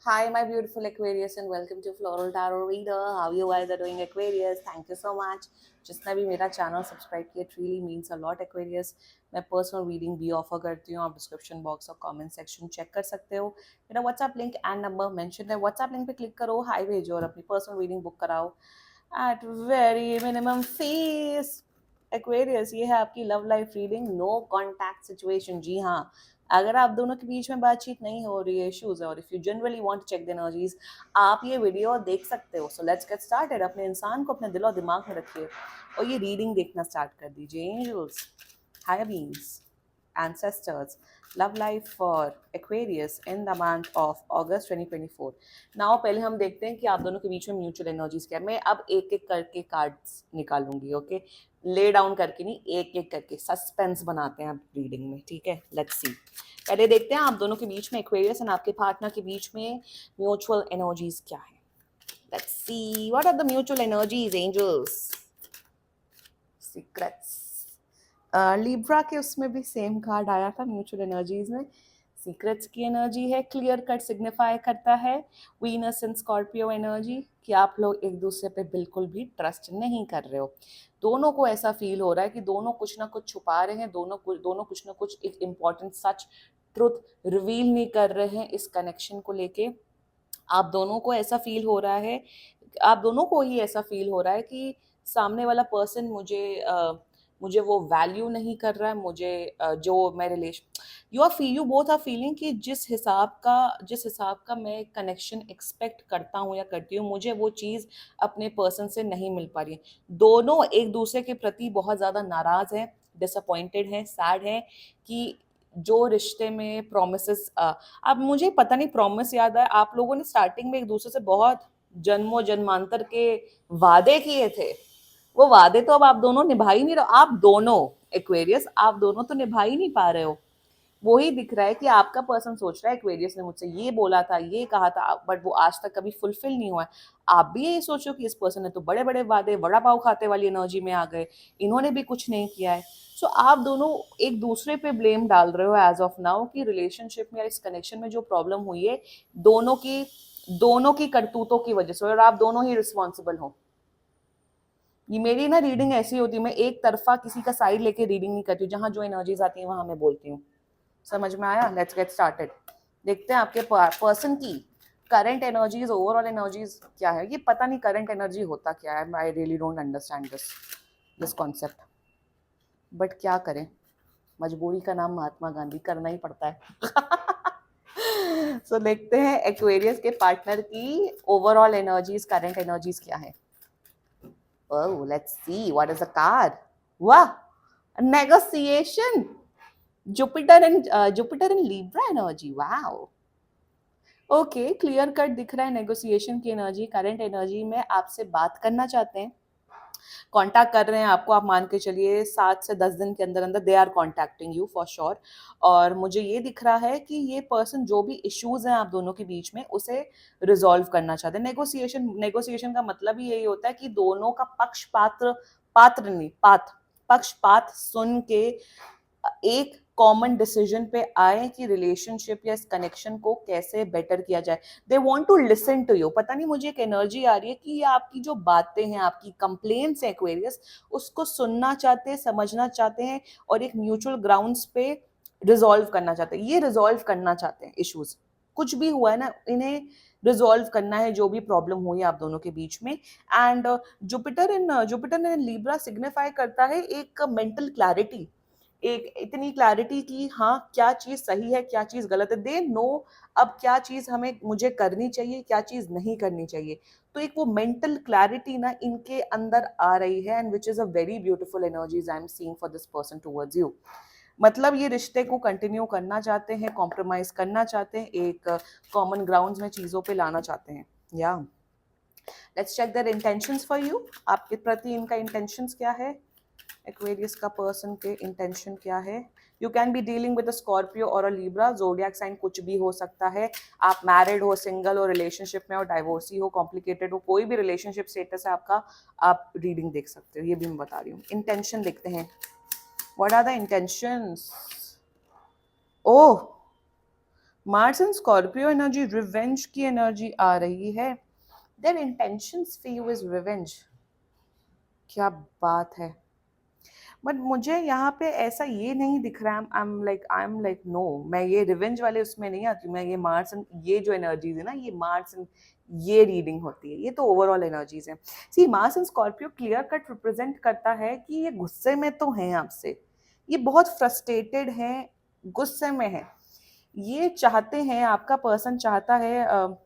Hi, my beautiful Aquarius, and welcome to Floral Tarot Reader. How you guys are doing, Aquarius? Thank you so much. जिसने भी मेरा channel subscribe किया, it really means a lot, Aquarius. मैं personal reading भी offer करती हूँ. आप description box और कमेंट सेक्शन चेक कर सकते हो. मेरा WhatsApp link and number mention है. व्हाट्सएप लिंक पे क्लिक करो, हाई भेजो और अपनी पर्सनल रीडिंग बुक कराओ at very minimum fees. Aquarius, ये है आपकी love life reading. No contact situation. जी हाँ, अगर आप दोनों के बीच में बातचीत नहीं हो रही है, इश्यूज है, और if you generally want to check the energies, आप ये वीडियो देख सकते हो. So let's get started. अपने इंसान को अपने दिल और दिमाग में रखिए और ये रीडिंग देखना स्टार्ट कर दीजिए. Angels, higher beings, ancestors, love life for Aquarius in the month of August 2024. Now पहले हम देखते हैं कि आप दोनों के बीच में म्यूचुअल एनर्जीज क्या है. मैं अब एक एक करके कार्ड्स निकालूंगी. ओके, ले डाउन करके नहीं, एक एक करके. सस्पेंस बनाते हैं अब रीडिंग में. ठीक है, लेट्स सी. पहले देखते हैं आप दोनों के बीच में, एक्वेरियस एंड आपके पार्टनर के बीच में म्यूचुअल एनर्जीज क्या है. Let's see what are the mutual energies, angels, secrets. Libra के उसमें भी सेम कार्ड आया था म्यूचुअल एनर्जीज में. सीक्रेट्स की एनर्जी है, क्लियर कट सिग्निफाई करता है वीनस एंड स्कॉर्पियो एनर्जी, कि आप लोग एक दूसरे पे बिल्कुल भी ट्रस्ट नहीं कर रहे हो. दोनों को ऐसा फील हो रहा है कि दोनों कुछ ना कुछ छुपा रहे हैं. दोनों कुछ ना कुछ एक इम्पॉर्टेंट सच ट्रुथ रिवील नहीं कर रहे हैं इस कनेक्शन को लेके. आप दोनों को ऐसा फील हो रहा है, आप दोनों को ही ऐसा फील हो रहा है कि सामने वाला पर्सन मुझे वो वैल्यू नहीं कर रहा है. मुझे जो मैं relation, you both are feeling कि जिस हिसाब का मैं कनेक्शन एक्सपेक्ट करता हूँ या करती हूँ, मुझे वो चीज़ अपने पर्सन से नहीं मिल पा रही है. दोनों एक दूसरे के प्रति बहुत ज़्यादा नाराज़ हैं, डिसअपॉइंटेड हैं, सैड हैं कि जो रिश्ते में प्रोमिसेस, अब मुझे पता नहीं, प्रॉमिस याद है आप लोगों ने स्टार्टिंग में एक दूसरे से बहुत जन्मों जन्मांतर के वादे किए थे. वो वादे तो अब आप दोनों निभा ही नहीं रहे. आप दोनों एक्वेरियस, आप दोनों तो निभा ही नहीं पा रहे हो. वही दिख रहा है कि आपका पर्सन सोच रहा है एक्वेरियस ने मुझसे ये बोला था, ये कहा था, बट वो आज तक कभी फुलफिल नहीं हुआ है. आप भी ये सोचो कि इस पर्सन ने तो बड़े बड़े वादे, वड़ा पाव खाते वाली एनर्जी में आ गए, इन्होंने भी कुछ नहीं किया है. सो आप दोनों एक दूसरे पे ब्लेम डाल रहे हो एज ऑफ नाउ कि रिलेशनशिप में या इस कनेक्शन में जो प्रॉब्लम हुई है दोनों की दोनों की करतूतों की वजह से, और आप दोनों ही रिस्पॉन्सिबल हो. ये मेरी ना रीडिंग ऐसी होती है, मैं एक तरफा किसी का साइड लेके रीडिंग नहीं करती हूँ. जहां जो एनर्जीज आती है वहां मैं बोलती हूँ. समझ में आया? Let's get started. देखते हैं आपके पर्सन की करंट एनर्जीज, ओवरऑल एनर्जीज क्या है. ये पता नहीं करंट एनर्जी होता क्या है. I really don't understand this concept, but क्या करें, मजबूरी का नाम महात्मा गांधी, करना ही पड़ता है. सो देखते हैं एक्वेरियस के पार्टनर की ओवरऑल एनर्जीज, करंट एनर्जीज क्या है. Oh, let's see. What is the card? Wow, a negotiation. Jupiter and Libra energy. Wow. Okay, clear cut दिख रहा है नेगोशिएशन की एनर्जी. करंट एनर्जी में आपसे बात करना चाहते हैं, कांटेक्ट कर रहे हैं आपको. आप मान के चलिए 7 से 10 दिन के अंदर अंदर they are contacting you for sure. और मुझे ये दिख रहा है कि ये पर्सन जो भी इश्यूज हैं आप दोनों के बीच में उसे रिजॉल्व करना चाहते हैं. नेगोशिएशन का मतलब ही यही होता है कि दोनों का पक्षपात सुन के एक कॉमन डिसीजन पे आए कि रिलेशनशिप या इस कनेक्शन को कैसे बेटर किया जाए. They want to listen to you. पता नहीं, मुझे एक एनर्जी आ रही है कि ये आपकी जो बातें हैं, आपकी कंप्लेंट्स हैं एक्वेरियस, उसको सुनना चाहते हैं, समझना चाहते हैं और एक म्यूचुअल ग्राउंड्स पे रिजॉल्व करना चाहते हैं. ये रिजॉल्व करना चाहते हैं इश्यूज, कुछ भी हुआ है ना, इन्हें रिजॉल्व करना है जो भी प्रॉब्लम हुई है आप दोनों के बीच में. And Jupiter in Libra signify करता है एक मेंटल क्लैरिटी, एक इतनी क्लैरिटी कि हाँ क्या चीज सही है, क्या चीज गलत है. दे नो अब क्या चीज मुझे करनी चाहिए, क्या चीज नहीं करनी चाहिए. तो एक वो मेंटल क्लैरिटी ना इनके अंदर आ रही है, and which is a very beautiful energies I am seeing for this person towards you. मतलब ये रिश्ते को कंटिन्यू करना चाहते हैं, कॉम्प्रोमाइज करना चाहते हैं, एक कॉमन ग्राउंड्स में चीजों पे लाना चाहते हैं. या let's check their intentions for you. आपके प्रति इनका इंटेंशंस क्या है, एक्वेरियस का पर्सन के इंटेंशन क्या है. You can be dealing with a Scorpio और अ लीब्रा. जोडियक साइन कुछ भी हो सकता है. आप मैरिड हो, सिंगल हो, रिलेशनशिप में हो, डाइवोर्सी हो, कॉम्प्लिकेटेड हो, कोई भी रिलेशनशिप स्टेटस है आपका, आप रीडिंग देख सकते हो. ये भी मैं बता रही हूँ. इंटेंशन देखते हैं. What are the intentions. Oh, Mars and Scorpio energy revenge की एनर्जी आ रही है. Their intentions for you is revenge. क्या बात है. बट मुझे यहाँ पे ऐसा ये नहीं दिख रहा है. आई एम लाइक नो, मैं ये रिवेंज वाले उसमें नहीं आती. मैं ये मार्स एंड ये जो एनर्जीज है ना, ये मार्स एंड ये रीडिंग होती है, ये तो ओवरऑल एनर्जीज है. See, Mars and Scorpio clear cut represent करता है कि ये गुस्से में तो हैं आपसे, ये बहुत फ्रस्ट्रेटेड हैं, गुस्से में है. ये चाहते हैं, आपका पर्सन चाहता है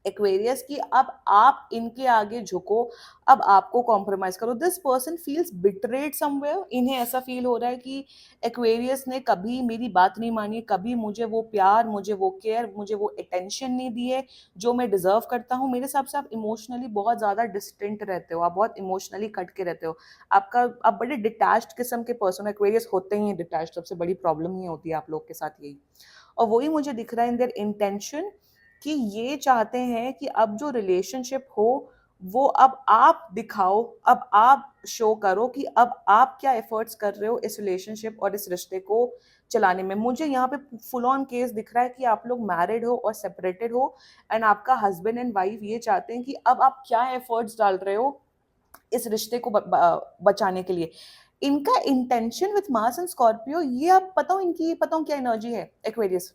एक्वेरियस की अब आप इनके आगे झुको, अब आपको कॉम्प्रोमाइज करो. This person feels betrayed somewhere. इन्हें ऐसा फील हो रहा है कि एक्वेरियस ने कभी मेरी बात नहीं मानी, कभी मुझे वो प्यार, मुझे वो केयर, मुझे वो अटेंशन नहीं दी है जो मैं डिजर्व करता हूँ. मेरे हिसाब से आप इमोशनली बहुत ज्यादा डिस्टेंट रहते हो, आप बहुत इमोशनली कट के रहते हो. आप बड़े डिटैच्ड किस्म के पर्सन हो. एक्वेरियस होते ही डिटैच्ड, सबसे बड़ी प्रॉब्लम ही होती है आप लोग के साथ यही. और वही मुझे दिख रहा है इन देयर इंटेंशन कि ये चाहते हैं कि अब जो रिलेशनशिप हो वो अब आप दिखाओ, अब आप शो करो कि अब आप क्या एफर्ट्स कर रहे हो इस रिलेशनशिप और इस रिश्ते को चलाने में. मुझे यहाँ पे फुल ऑन केस दिख रहा है कि आप लोग मैरिड हो और सेपरेटेड हो एंड आपका हस्बैंड एंड वाइफ ये चाहते हैं कि अब आप क्या एफर्ट्स डाल रहे हो इस रिश्ते को बचाने के लिए. इनका intention with Mars and Scorpio, ये आप पता हो इनकी, पता हो क्या एनर्जी है Aquarius.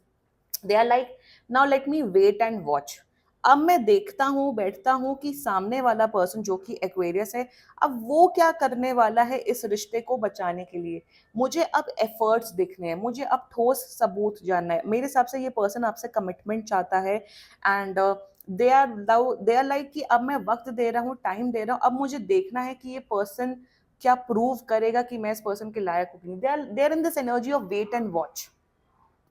They are like, now let me wait and watch. अब मैं देखता हूँ, बैठता हूँ कि सामने वाला पर्सन जो कि एक्वेरियस है, अब वो क्या करने वाला है इस रिश्ते को बचाने के लिए. मुझे अब एफर्ट्स दिखने हैं, मुझे अब ठोस सबूत जानना है. मेरे हिसाब से ये पर्सन आपसे कमिटमेंट चाहता है एंड दे आर लाइक कि अब मैं वक्त दे रहा हूँ, टाइम दे रहा हूँ, अब मुझे देखना है कि ये पर्सन क्या प्रूव करेगा कि मैं इस पर्सन के लायक हूँ. They are in this energy of wait and watch.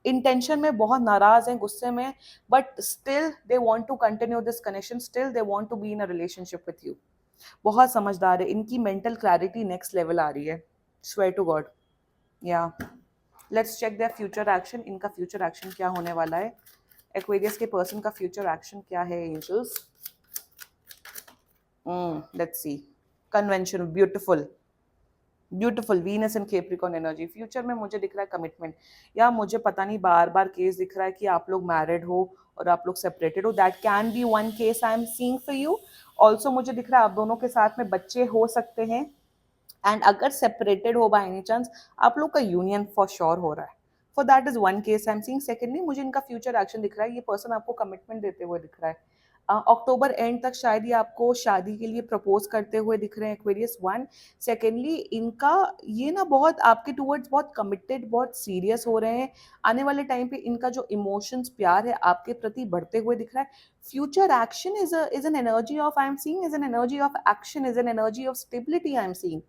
Intention में बहुत नाराज हैं, गुस्से में, but still they want to continue this connection, still they want to be in a relationship with you. बहुत समझदार है, इनकी मेंटल क्लैरिटी नेक्स्ट लेवल आ रही है. Swear to God. या let's check their future action. इनका फ्यूचर एक्शन क्या होने वाला है, एक्वेरियस के पर्सन का फ्यूचर एक्शन क्या है angels. Let's see. Convention, beautiful, beautiful. Venus and Capricorn energy. Future में मुझे दिख रहा है कमिटमेंट, या मुझे पता नहीं बार बार केस दिख रहा है कि आप लोग मैरिड हो और आप लोग सेपरेटेड हो. That can be one case I am seeing for you. Also मुझे दिख रहा है आप दोनों के साथ में बच्चे हो सकते हैं. एंड अगर सेपरेटेड हो बाय एनी चांस, आप लोग का यूनियन फॉर श्योर हो रहा है. For that is one case I am seeing. Secondly मुझे इनका फ्यूचर एक्शन दिख रहा है, ये पर्सन आपको कमिटमेंट देते हुए दिख रहा है. अक्टूबर एंड तक शायद ये आपको शादी के लिए प्रपोज करते हुए दिख रहे हैं एक्वेरियस वन. सेकेंडली इनका ये ना बहुत आपके टूवर्ड्स बहुत कमिटेड, बहुत सीरियस हो रहे हैं. आने वाले टाइम पे इनका जो इमोशंस, प्यार है आपके प्रति बढ़ते हुए दिख रहा है. Future action is an energy of I am seeing, is an energy of action, is an energy of stability I am seeing.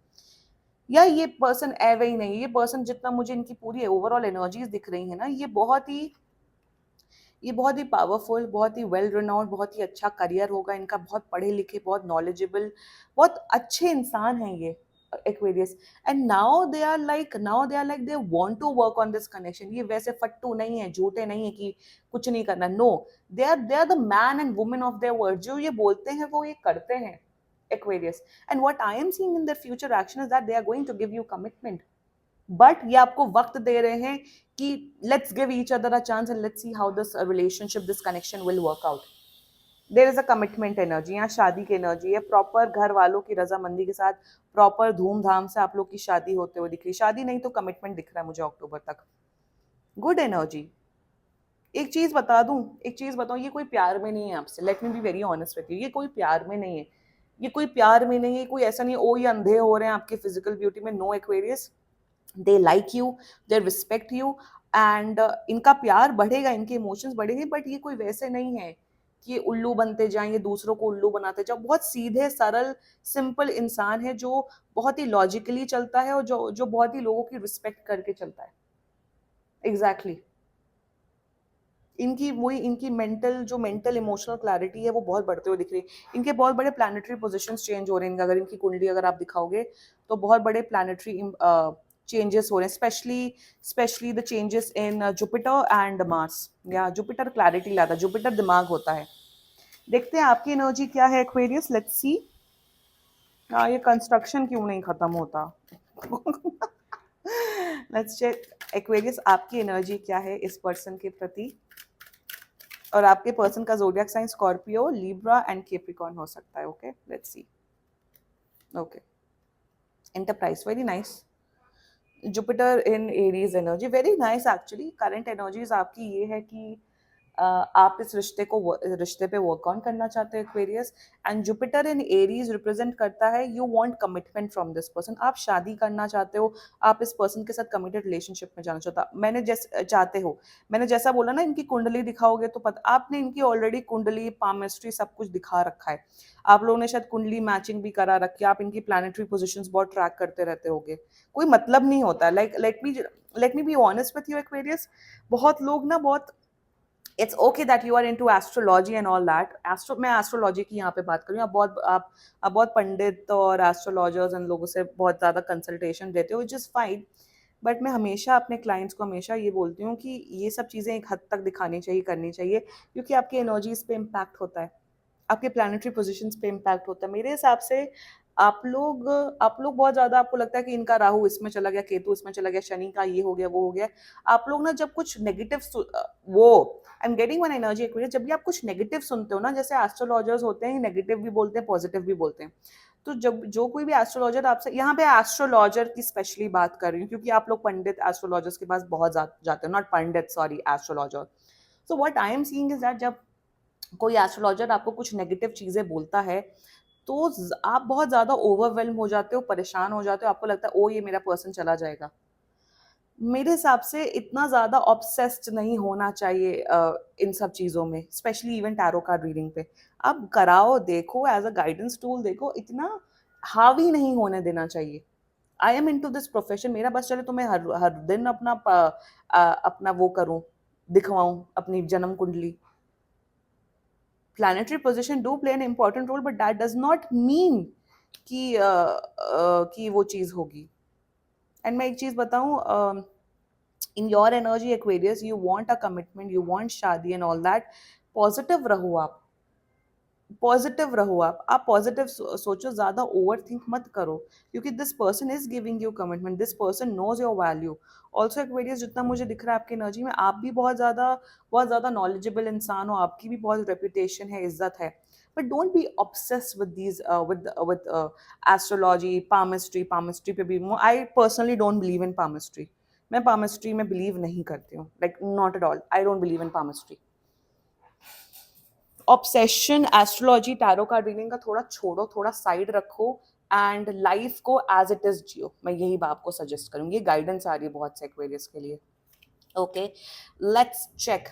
या ये पर्सन एवे ही नहीं, ये पर्सन जितना मुझे इनकी पूरी ओवरऑल एनर्जीज दिख रही है ना, ये बहुत ही पावरफुल, बहुत ही वेल रिनाउंड, बहुत ही अच्छा करियर होगा इनका, बहुत पढ़े लिखे, बहुत नॉलेजेबल, बहुत अच्छे इंसान हैं ये Aquarius. And now they are like they want to work on this connection. ये वैसे फट्टू नहीं है, झूठे नहीं है कि कुछ नहीं करना. No, they are the man and women of their word. जो ये बोलते हैं वो ये करते हैं Aquarius. And what I am seeing in their future action is that they are going to give you commitment. But ये आपको वक्त दे रहे हैं कि let's give each other a chance and let's see how this relationship, this connection will work out. There is a commitment energy, यहाँ शादी की एनर्जी है. प्रॉपर घर वालों की रजामंदी के साथ, प्रॉपर धूमधाम से आप लोग की शादी होते हुए दिख रही. शादी नहीं तो कमिटमेंट दिख रहा है मुझे अक्टूबर तक. Good energy. एक चीज बताऊं, ये कोई प्यार में नहीं है आपसे. Late me be very honest with you, ये कोई प्यार में नहीं है. ये कोई प्यार में नहीं है, कोई ऐसा नहीं ओ ये अंधे हो रहे हैं आपकी फिजिकल ब्यूटी में. No Aquarius, they like you, they respect you and इनका प्यार बढ़ेगा, इनके इमोशंस बढ़ेंगे. बट ये कोई वैसे नहीं है कि ये उल्लू बनते जाएं, ये दूसरों को उल्लू बनाते जाओ. बहुत सीधे सरल सिंपल इंसान है जो बहुत ही लॉजिकली चलता है और जो बहुत ही लोगों की रिस्पेक्ट करके चलता है. Exactly exactly. इनकी मेंटल इमोशनल क्लैरिटी है वो बहुत बढ़ते हुए दिख रही है. इनके बहुत बड़े प्लानिटरी पोजीशंस चेंज हो रहे हैं. अगर इनकी कुंडली अगर आप दिखाओगे तो बहुत बड़े प्लानिटरी चेंजेस हो रहे हैं. Specially the changes in Jupiter and Mars. या जुपिटर क्लैरिटी लाता है, जुपिटर दिमाग होता है. देखते हैं आपकी एनर्जी क्या है एक्वेरियस. Let's see. ये कंस्ट्रक्शन क्यों नहीं खत्म होता. लेट्स चेक एक्वेरियस, आपकी एनर्जी क्या है इस पर्सन के प्रति. और आपके पर्सन का zodiac sign Scorpio, Libra and Capricorn हो सकता है. Okay, let's see. Okay, enterprise, very nice. Jupiter in Aries energy, very nice. Actually current energies आपकी ये है कि आप इस रिश्ते पे वर्क ऑन करना चाहते हो Aquarius. And Jupiter in Aries represent करता है you want commitment from this person. आप शादी करना चाहते हो, आप इस पर्सन के साथ कमिटेड रिलेशनशिप में जाना चाहते हो. मैंने जैसा बोला ना, इनकी कुंडली दिखाओगे तो पता, आपने इनकी ऑलरेडी कुंडली, पामिस्ट्री सब कुछ दिखा रखा है. आप लोगों ने शायद कुंडली मैचिंग भी करा रखी है. आप इनकी प्लानिटरी पोजिशन बहुत ट्रैक करते रहते होगे. कोई मतलब नहीं होता. Like let me be honest with you Aquarius. बहुत लोग ना, बहुत it's okay that you are into astrology and all that. मैं एस्ट्रोलॉजी की यहाँ पे बात करूँ. आप बहुत पंडित और एस्ट्रोलॉजर्स इन लोगों से बहुत ज़्यादा कंसल्टेशन देते हो, विच इज़ फाइन. बट मैं हमेशा अपने क्लाइंट्स को हमेशा ये बोलती हूँ कि ये सब चीज़ें एक हद तक दिखानी चाहिए, करनी चाहिए, क्योंकि आपकी एनर्जीज पे इम्पैक्ट होता है, आपके प्लानिटरी पोजीशंस पे इम्पैक्ट होता है. मेरे हिसाब से आप लोग बहुत ज़्यादा, आपको लगता है कि इनका राहु इसमें चला गया, केतु इसमें चला गया, शनि का ये हो गया, वो हो गया. आप लोग ना जब कुछ नेगेटिव वो I am getting one energy Aquarius, जब भी आप कुछ नेगेटिव सुनते हो ना, जैसे एस्ट्रोलॉजर्स होते हैं, नेगेटिव भी बोलते हैं, पॉजिटिव भी बोलते हैं. तो जब जो कोई भी एस्ट्रोलॉजर आपसे, यहाँ पे एस्ट्रोलॉजर की स्पेशली बात कर रही हूँ, क्योंकि आप लोग पंडित एस्ट्रोलॉजर्स के पास बहुत जाते हो, not Pandit, sorry, astrologer. So what I am seeing is that जब कोई एस्ट्रोलॉजर आपको कुछ नेगेटिव चीजें बोलता है, तो आप बहुत ज्यादा ओवरवेल्म हो जाते हो, परेशान हो जाते हो, आपको लगता है ओ ये मेरा पर्सन चला जाएगा. मेरे हिसाब से इतना ज्यादा ऑब्सेस्ड नहीं होना चाहिए इन सब चीजों में, specially even tarot card reading पे. आप कराओ, देखो, एज अ गाइडेंस टूल देखो, इतना हावी नहीं होने देना चाहिए. I am into this profession, मेरा बस चले तो मैं हर हर दिन अपना वो करूं, दिखवाऊं अपनी जन्म कुंडली. planetary position do play an important role, but that does not mean कि वो चीज होगी. एंड मैं एक चीज बताऊं, in your energy Aquarius, you want a commitment, you want शादी एंड ऑल दैट. पॉजिटिव रहो आप, पॉजिटिव रहो आप पॉजिटिव सोचो, ज्यादा ओवर थिंक मत करो, क्योंकि this person is giving you commitment, this person knows your value. Also Aquarius, जितना मुझे दिख रहा है आपकी एनर्जी में, आप भी बहुत ज्यादा नॉलेजेबल इंसान हो, आपकी भी बहुत रेपुटेशन है, इज्जत है. But don't be obsessed with these with astrology, palmistry पे भी. I personally don't believe in palmistry. मैं पामिस्ट्री में बिलीव नहीं करती हूँ, like not at all. I don't believe in palmistry. Obsession astrology, tarot card reading का थोड़ा छोड़ो, थोड़ा साइड रखो, एंड लाइफ को एज इट इज जियो. मैं यही आपको सजेस्ट करूंगी. गाइडेंस आ रही है बहुत से एक्वेरियस के लिए. Okay, let's check.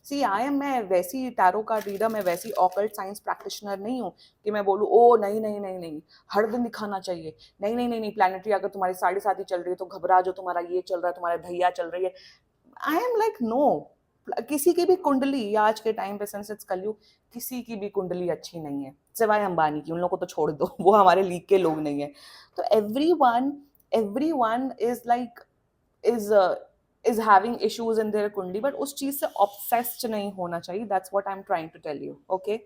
See I am, मैं वैसी टैरो कार्ड रीडर, मैं वैसी ऑकल्ट साइंस प्रैक्टिशनर नहीं हूँ कि मैं बोलूँ ओ नहीं नहीं नहीं नहीं हर दिन दिखाना चाहिए, नहीं नहीं नहीं नहीं, प्लानिटरी अगर तुम्हारी 7.5 चल रही है तो घबरा जो, तुम्हारा ये चल रहा है, तुम्हारा भैया चल रही है. आई एम लाइक नो, किसी की भी कुंडली आज के टाइम पे, सिंस कलयुग, किसी की भी कुंडली अच्छी नहीं है सिवाय अंबानी की. उन लोगों को तो छोड़ दो, वो हमारे लीग के लोग नहीं है. तो everyone is like is is having issues in their kundli, but उस चीज से ऑब्सेस्ड नहीं होना चाहिए. That's what I am trying to tell you. Okay,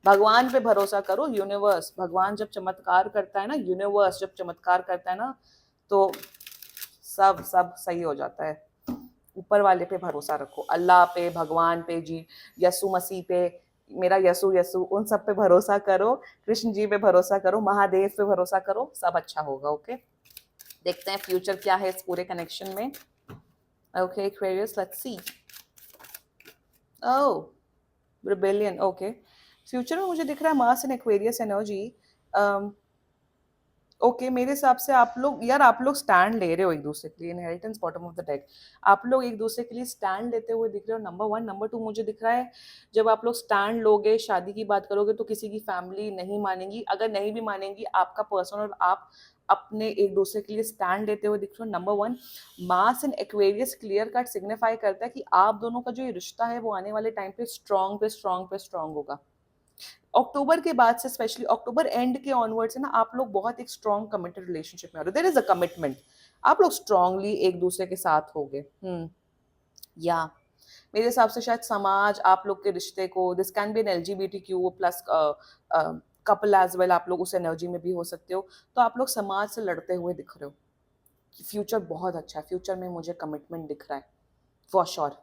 भगवान पे भरोसा करो. यूनिवर्स, भगवान जब चमत्कार करता है ना, यूनिवर्स जब चमत्कार करता है ना, तो सब सब सही हो जाता है. ऊपर वाले पे भरोसा रखो, अल्लाह पे, भगवान पे, जी यसु मसीह पे, मेरा यसु यसु, उन सब पे भरोसा करो, कृष्ण जी पे भरोसा करो, महादेव पे भरोसा करो, सब अच्छा होगा. ओके, देखते हैं फ्यूचर क्या है इस पूरे कनेक्शन में. Okay Aquarius, let's see. Oh, rebellion. Okay, future में मुझे दिख रहा है मार्स इन एक्वेरियस एनर्जी. ओके, मेरे हिसाब से आप लोग स्टैंड ले रहे हो एक दूसरे के लिए. Inheritance bottom of the deck, आप लोग एक दूसरे के लिए स्टैंड लेते हुए दिख रहे हो. नंबर 1. नंबर 2, मुझे दिख रहा है जब आप लोग स्टैंड लोगे, शादी की बात करोगे, तो किसी की फैमिली नहीं मानेगी. अगर नहीं भी मानेगी, आपका पर्सन और आप अपने एक दूसरे के लिए स्टैंड लेते हुए दिख रहे हो. नंबर 1, मार्स इन एक्वेरियस क्लियर कट सिग्निफाई करता है कि आप दोनों का जो ये रिश्ता है वो आने वाले टाइम पे स्ट्रॉन्ग होगा. अक्टूबर के बाद से, स्पेशली अक्टूबर एंड के ऑनवर्ड से ना, आप लोग बहुत एक स्ट्रॉन्ग कमिटेड रिलेशनशिप में आ रहे हो. देयर इज अ कमिटमेंट, आप लोग स्ट्रांगली एक दूसरे के साथ होगे. या मेरे हिसाब से शायद समाज आप लोग के रिश्ते को, this can be an LGBTQ plus couple as well, आप लोग उस एनर्जी में भी हो सकते हो. तो आप लोग समाज से लड़ते हुए दिख रहे हो. फ्यूचर बहुत अच्छा है. फ्यूचर में मुझे कमिटमेंट दिख रहा है फॉर श्योर.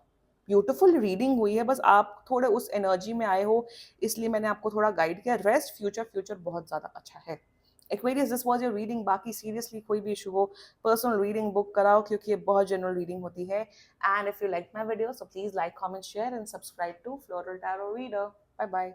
ब्यूटीफुल रीडिंग हुई है, बस आप थोड़े उस एनर्जी में आए हो, इसलिए मैंने आपको थोड़ा गाइड किया। रेस्ट फ्यूचर बहुत ज़्यादा अच्छा है। Aquarius, this was your reading. बाकी सीरियसली कोई भी इशू हो, पर्सनल रीडिंग बुक कराओ, क्योंकि ये बहुत जनरल रीडिंग होती है। And if you like my video, so please like, comment, share and subscribe to floral tarot reader. Bye bye.